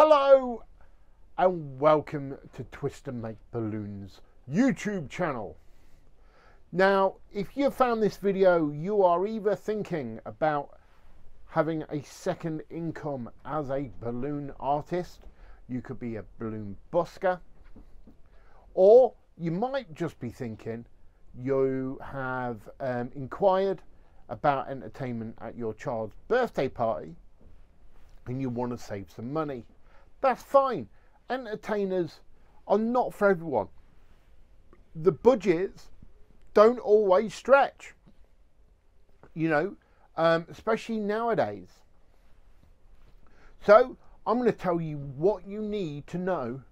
Hello and welcome to Twist and Make Balloons YouTube channel. Now, if you found this video, you are either thinking about having a second income as a balloon artist. You could be a balloon busker, or you might just be thinking you have inquired about entertainment at your child's birthday party and you want to save some money. That's fine. Entertainers are not for everyone. The budgets don't always stretch, you know, especially nowadays. So I'm going to tell you what you need to know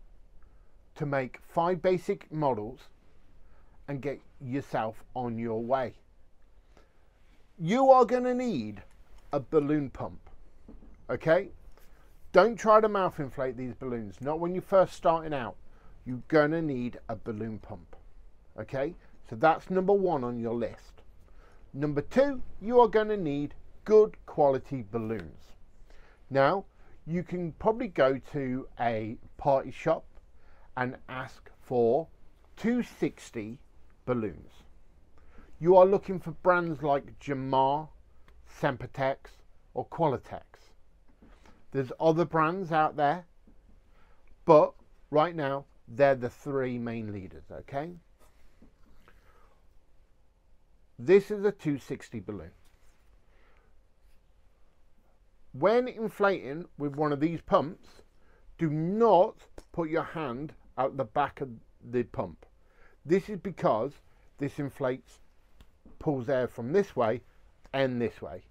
to make 5 basic models and get yourself on your way. You are going to need a balloon pump, okay? Don't try to mouth inflate these balloons, not when you're first starting out. You're going to need a balloon pump, okay? So that's number 1 on your list. Number 2, you are going to need good quality balloons. Now, you can probably go to a party shop and ask for 260 balloons. You are looking for brands like Jamar, Sempertex or Qualitex. There's other brands out there, but right now they're the 3 main leaders, okay? This is a 260 balloon. When inflating with one of these pumps, do not put your hand out the back of the pump. This is because this inflates, pulls air from this way and this way.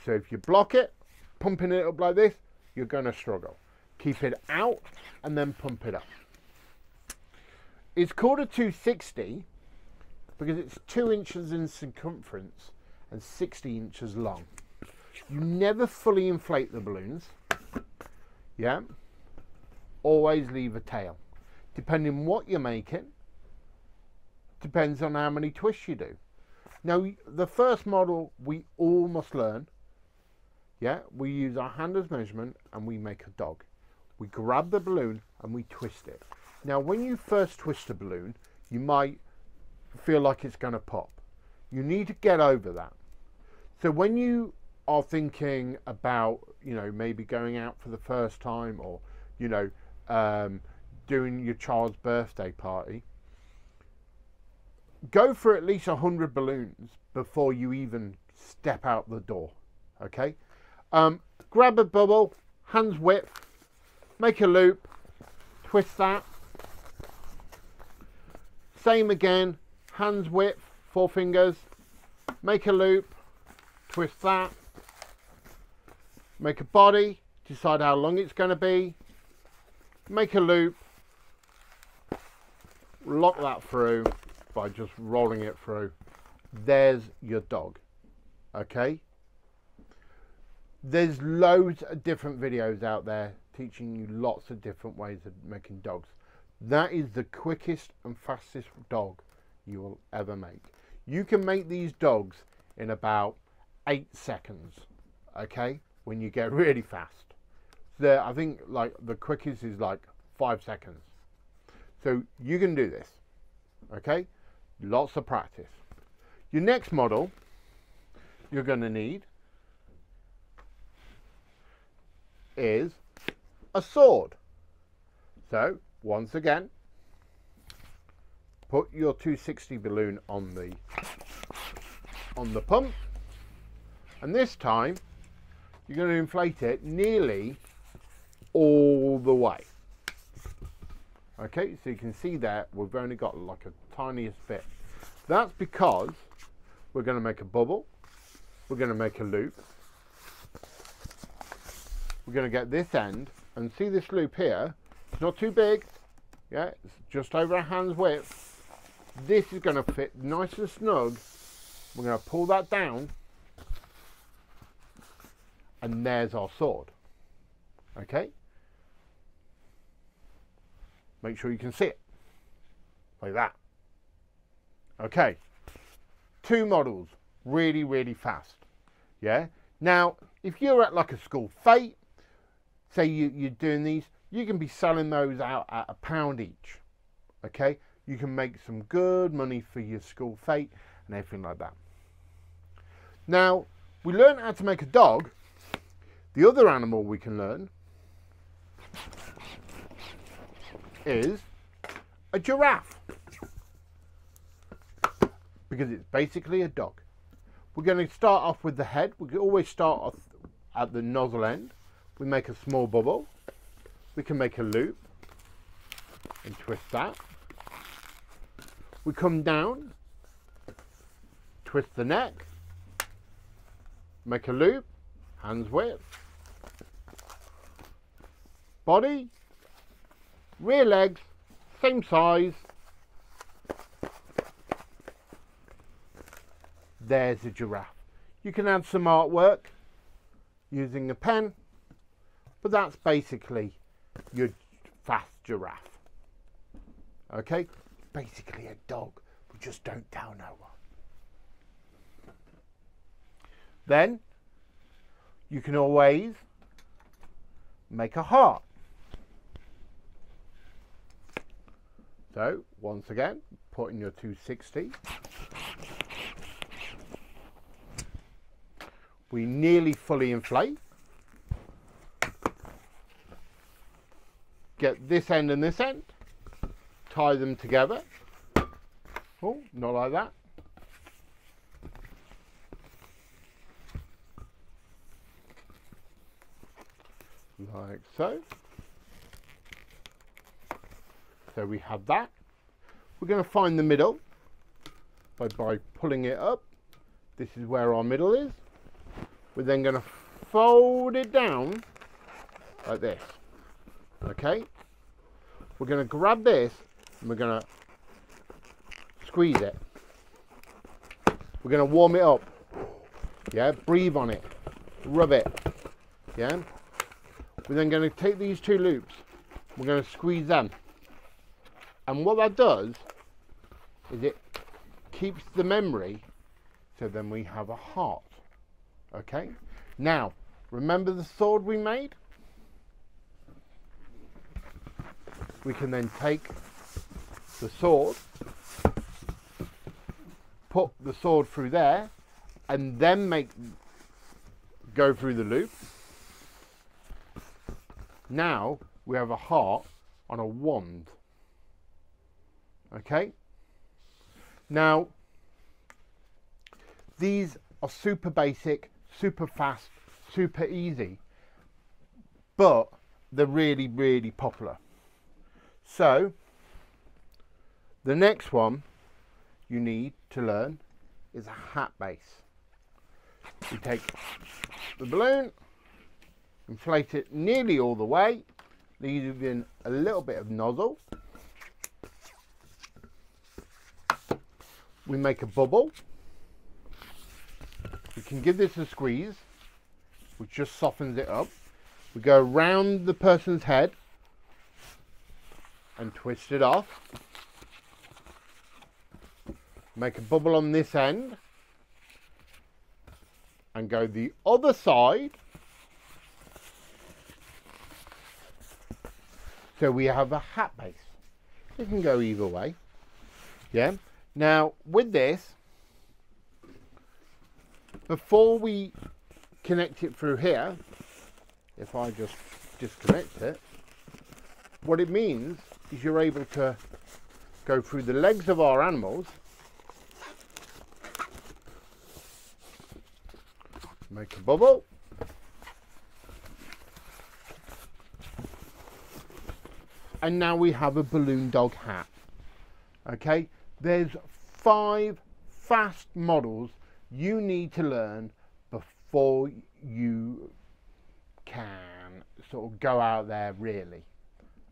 So if you block it, pumping it up like this, you're going to struggle. Keep it out and then pump it up. It's called a 260 because it's 2 inches in circumference and 60 inches long. You never fully inflate the balloons. Yeah. Always leave a tail. Depending on what you're making, depends on how many twists you do. Now, the first model we all must learn. Yeah, we use our hand as measurement and we make a dog. We grab the balloon and we twist it. Now, when you first twist a balloon, you might feel like it's going to pop. You need to get over that. So when you are thinking about, you know, maybe going out for the first time or, you know, doing your child's birthday party, go for at least 100 balloons before you even step out the door, okay? Grab a bubble, hands width, make a loop, twist that. Same again, hands width, 4 fingers, make a loop, twist that. Make a body, decide how long it's going to be, make a loop, lock that through by just rolling it through. There's your dog, okay? There's loads of different videos out there teaching you lots of different ways of making dogs. That is the quickest and fastest dog you will ever make. You can make these dogs in about 8 seconds, okay? When you get really fast. I think like the quickest is like 5 seconds. So you can do this, okay? Lots of practice. Your next model you're going to need is a sword. So once again, put your 260 balloon on the pump, and this time you're going to inflate it nearly all the way. Okay, so you can see there we've only got like a tiniest bit. That's because we're going to make a bubble, we're going to make a loop, we're going to get this end, and see this loop here, it's not too big, yeah, it's just over a hand's width. This is going to fit nice and snug. We're going to pull that down, and there's our sword, okay? Make sure you can see it, like that. Okay, 2 models, really, really fast, yeah? Now, if you're at like a school fete, say you're doing these, you can be selling those out at £1 each. Okay, you can make some good money for your school fete and everything like that. Now, we learned how to make a dog. The other animal we can learn is a giraffe, because it's basically a dog. We're going to start off with the head. We can always start off at the nozzle end. We make a small bubble. We can make a loop and twist that. We come down, twist the neck, make a loop, hands width, body, rear legs, same size. There's a giraffe. You can add some artwork using a pen, but that's basically your fast giraffe. Okay, basically a dog, we just don't tell no one. Then you can always make a heart. So once again, put in your 260. We nearly fully inflate. Get this end and this end. Tie them together. Oh, not like that. Like so. So we have that. We're going to find the middle by pulling it up. This is where our middle is. We're then going to fold it down like this. Okay? We're going to grab this and we're going to squeeze it. We're going to warm it up. Yeah? Breathe on it. Rub it. Yeah? We're then going to take these two loops. We're going to squeeze them. And what that does is it keeps the memory, so then we have a heart. Okay? Now, remember the sword we made? We can then take the sword, put the sword through there, and then go through the loop. Now we have a heart on a wand. Okay? Now, these are super basic, super fast, super easy, but they're really, really popular. So, the next one you need to learn is a hat base. You take the balloon, inflate it nearly all the way, leaving a little bit of nozzle. We make a bubble. We can give this a squeeze, which just softens it up. We go around the person's head and twist it off. Make a bubble on this end and go the other side. So we have a hat base. It can go either way. Yeah. Now with this, before we connect it through here, if I just disconnect it, what it means is you're able to go through the legs of our animals, make a bubble, and now we have a balloon dog hat. Okay, there's 5 fast models you need to learn before you can sort of go out there really.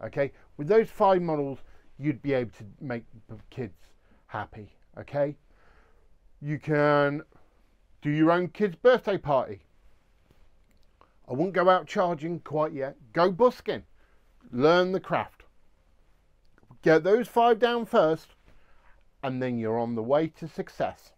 Okay, with those 5 models you'd be able to make the kids happy. Okay, you can do your own kid's birthday party. I wouldn't go out charging quite yet. Go busking, learn the craft, get those 5 down first, and then you're on the way to success.